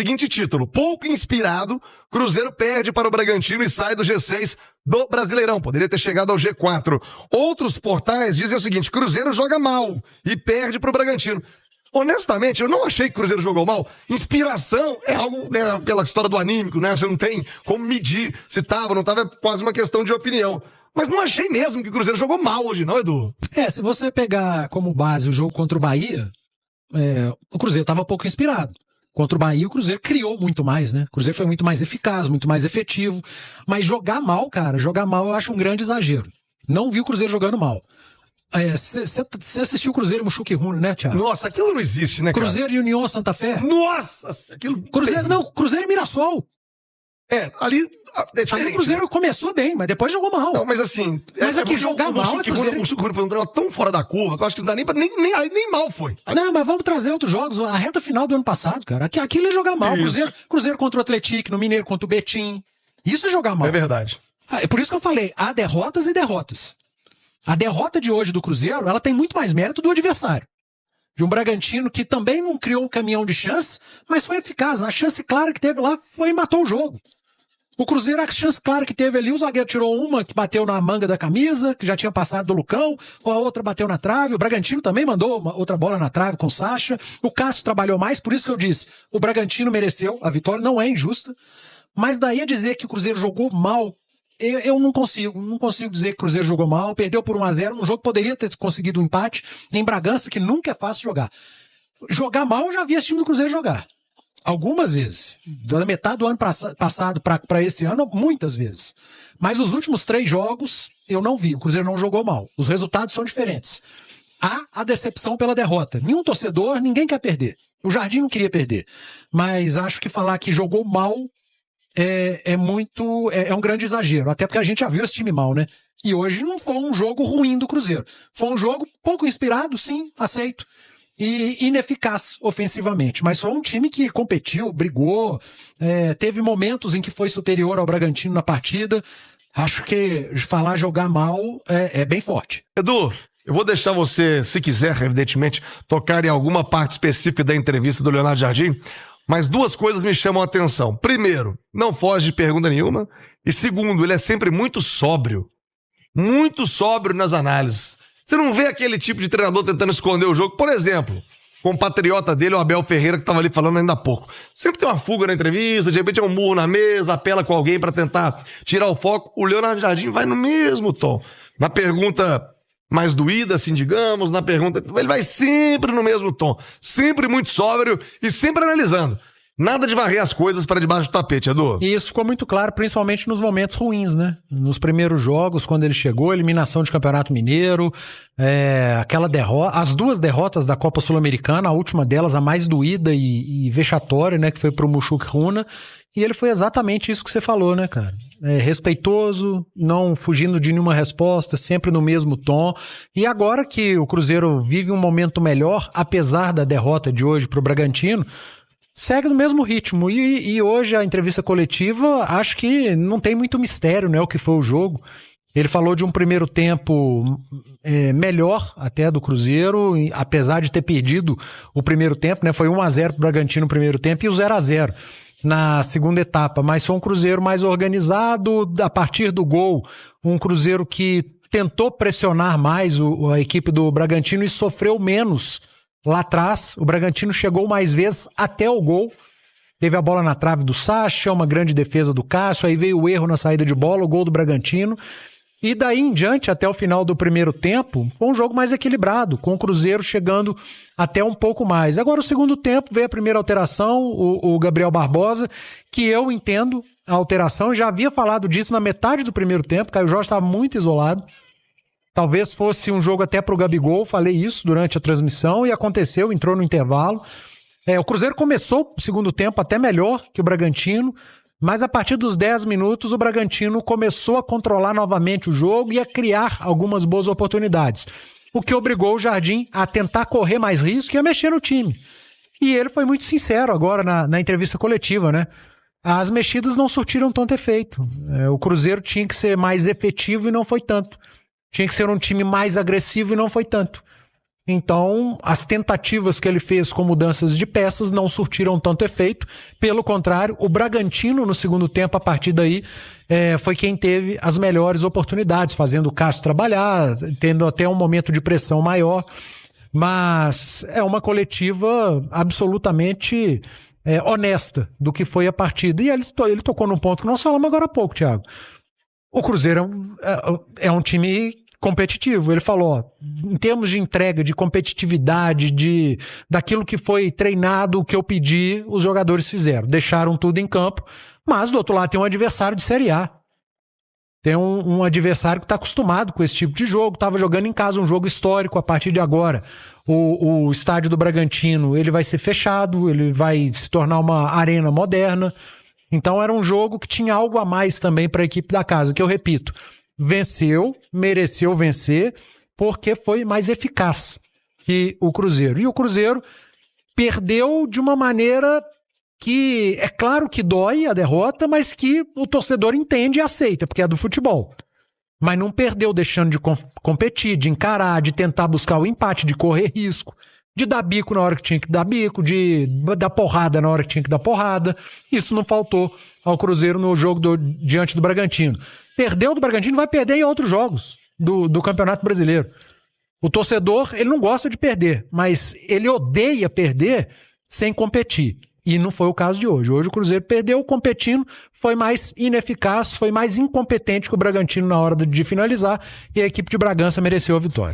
Seguinte título: pouco inspirado, Cruzeiro perde para o Bragantino e sai do G6 do Brasileirão. Poderia ter chegado ao G4. Outros portais dizem o seguinte: Cruzeiro joga mal e perde para o Bragantino. Honestamente, eu não achei que o Cruzeiro jogou mal. Inspiração é algo, né, aquela história do anímico, né? Você não tem como medir se tava, não tava, é quase uma questão de opinião. Mas não achei mesmo que o Cruzeiro jogou mal hoje, não, Edu? Se você pegar como base o jogo contra o Bahia, o Cruzeiro estava pouco inspirado. Contra o Bahia, o Cruzeiro criou muito mais, né? O Cruzeiro foi muito mais eficaz, muito mais efetivo. Mas jogar mal, cara, jogar mal eu acho um grande exagero. Não vi o Cruzeiro jogando mal. Você assistiu o Cruzeiro e Mushuki Runa, né, Thiago? Nossa, aquilo não existe, né, cara? Cruzeiro e União Santa Fé? Nossa, aquilo... Cruzeiro e Mirassol. Ali é diferente. Ali o Cruzeiro começou bem, mas depois jogou mal. Não, mas assim... Mas aqui jogar mal é Cruzeiro... O Mushuki Runa foi um drama tão fora da curva que eu acho que não dá nem mal foi. Não, mas vamos trazer outros jogos. A reta final do ano passado, cara. Aquilo é jogar mal. Cruzeiro contra o Atlético, no Mineiro contra o Betim. Isso é jogar mal. É verdade. É por isso que eu falei, há derrotas e derrotas. A derrota de hoje do Cruzeiro, ela tem muito mais mérito do adversário. De um Bragantino que também não criou um caminhão de chance, mas foi eficaz. A chance clara que teve lá foi e matou o jogo. O Cruzeiro, a chance clara que teve ali, o zagueiro tirou uma que bateu na manga da camisa, que já tinha passado do Lucão, a outra bateu na trave. O Bragantino também mandou outra bola na trave com o Sacha. O Cássio trabalhou mais, por isso que eu disse, o Bragantino mereceu, a vitória não é injusta. Mas daí a dizer que o Cruzeiro jogou mal, eu não consigo dizer que o Cruzeiro jogou mal, perdeu por 1-0, um jogo que poderia ter conseguido um empate em Bragança, que nunca é fácil jogar. Jogar mal, eu já vi esse time do Cruzeiro jogar. Algumas vezes. Da metade do ano passado para esse ano, muitas vezes. Mas os últimos 3 jogos, eu não vi. O Cruzeiro não jogou mal. Os resultados são diferentes. Há a decepção pela derrota. Nenhum torcedor, ninguém quer perder. O Jardim não queria perder. Mas acho que falar que jogou mal é um grande exagero, até porque a gente já viu esse time mal, né? E hoje não foi um jogo ruim do Cruzeiro. Foi um jogo pouco inspirado, sim, aceito. E ineficaz ofensivamente. Mas foi um time que competiu, brigou, teve momentos em que foi superior ao Bragantino na partida. Acho que falar jogar mal é bem forte. Edu, eu vou deixar você, se quiser, evidentemente, tocar em alguma parte específica da entrevista do Leonardo Jardim. Mas 2 coisas me chamam a atenção. Primeiro, não foge de pergunta nenhuma. E segundo, ele é sempre muito sóbrio. Muito sóbrio nas análises. Você não vê aquele tipo de treinador tentando esconder o jogo. Por exemplo, com o patriota dele, o Abel Ferreira, que estava ali falando ainda há pouco. Sempre tem uma fuga na entrevista, de repente é um murro na mesa, apela com alguém para tentar tirar o foco. O Leonardo Jardim vai no mesmo tom. Na pergunta mais doída, assim, digamos, na pergunta... Ele vai sempre no mesmo tom. Sempre muito sóbrio e sempre analisando. Nada de varrer as coisas para debaixo do tapete, Edu. E isso ficou muito claro, principalmente nos momentos ruins, né? Nos primeiros jogos, quando ele chegou, eliminação de Campeonato Mineiro, aquela derrota, as 2 derrotas da Copa Sul-Americana, a última delas, a mais doída e vexatória, né? Que foi pro Mushuki Runa. E ele foi exatamente isso que você falou, né, cara? Respeitoso, não fugindo de nenhuma resposta, sempre no mesmo tom. E agora que o Cruzeiro vive um momento melhor, apesar da derrota de hoje pro Bragantino, segue no mesmo ritmo. E hoje a entrevista coletiva, acho que não tem muito mistério, né, o que foi o jogo. Ele falou de um primeiro tempo melhor até do Cruzeiro, apesar de ter perdido o primeiro tempo, né? Foi 1-0 pro Bragantino no primeiro tempo e o 0-0 na segunda etapa. Mas foi um Cruzeiro mais organizado, a partir do gol, um Cruzeiro que tentou pressionar mais a equipe do Bragantino e sofreu menos lá atrás. O Bragantino chegou mais vezes até o gol. Teve a bola na trave do Sacha, uma grande defesa do Cássio, aí veio o erro na saída de bola, o gol do Bragantino. E daí em diante, até o final do primeiro tempo, foi um jogo mais equilibrado, com o Cruzeiro chegando até um pouco mais. Agora o segundo tempo, veio a primeira alteração, o Gabriel Barbosa, que eu entendo a alteração, eu já havia falado disso na metade do primeiro tempo, Caio Jorge estava muito isolado. Talvez fosse um jogo até pro Gabigol, falei isso durante a transmissão e aconteceu, entrou no intervalo. O Cruzeiro começou o segundo tempo até melhor que o Bragantino, mas a partir dos 10 minutos o Bragantino começou a controlar novamente o jogo e a criar algumas boas oportunidades, o que obrigou o Jardim a tentar correr mais risco e a mexer no time. E ele foi muito sincero agora na entrevista coletiva, né? As mexidas não surtiram tanto efeito. O Cruzeiro tinha que ser mais efetivo e não foi tanto. Tinha que ser um time mais agressivo e não foi tanto. Então, as tentativas que ele fez com mudanças de peças não surtiram tanto efeito. Pelo contrário, o Bragantino, no segundo tempo, a partir daí, foi quem teve as melhores oportunidades, fazendo o Cássio trabalhar, tendo até um momento de pressão maior. Mas é uma coletiva absolutamente honesta do que foi a partida. E ele tocou num ponto que nós falamos agora há pouco, Thiago. O Cruzeiro é um time competitivo. Ele falou, ó, em termos de entrega, de competitividade, daquilo que foi treinado, o que eu pedi, os jogadores fizeram. Deixaram tudo em campo, mas do outro lado tem um adversário de Série A. Tem um adversário que está acostumado com esse tipo de jogo, estava jogando em casa um jogo histórico a partir de agora. O estádio do Bragantino, ele vai ser fechado, ele vai se tornar uma arena moderna. Então era um jogo que tinha algo a mais também para a equipe da casa, que eu repito, venceu, mereceu vencer, porque foi mais eficaz que o Cruzeiro. E o Cruzeiro perdeu de uma maneira que é claro que dói a derrota, mas que o torcedor entende e aceita, porque é do futebol. Mas não perdeu deixando de competir, de encarar, de tentar buscar o empate, de correr risco, de dar bico na hora que tinha que dar bico, de dar porrada na hora que tinha que dar porrada. Isso não faltou ao Cruzeiro no jogo diante do Bragantino. Perdeu do Bragantino, vai perder em outros jogos do Campeonato Brasileiro. O torcedor, ele não gosta de perder, mas ele odeia perder sem competir. E não foi o caso de hoje. Hoje o Cruzeiro perdeu competindo, foi mais ineficaz, foi mais incompetente que o Bragantino na hora de finalizar, e a equipe de Bragança mereceu a vitória.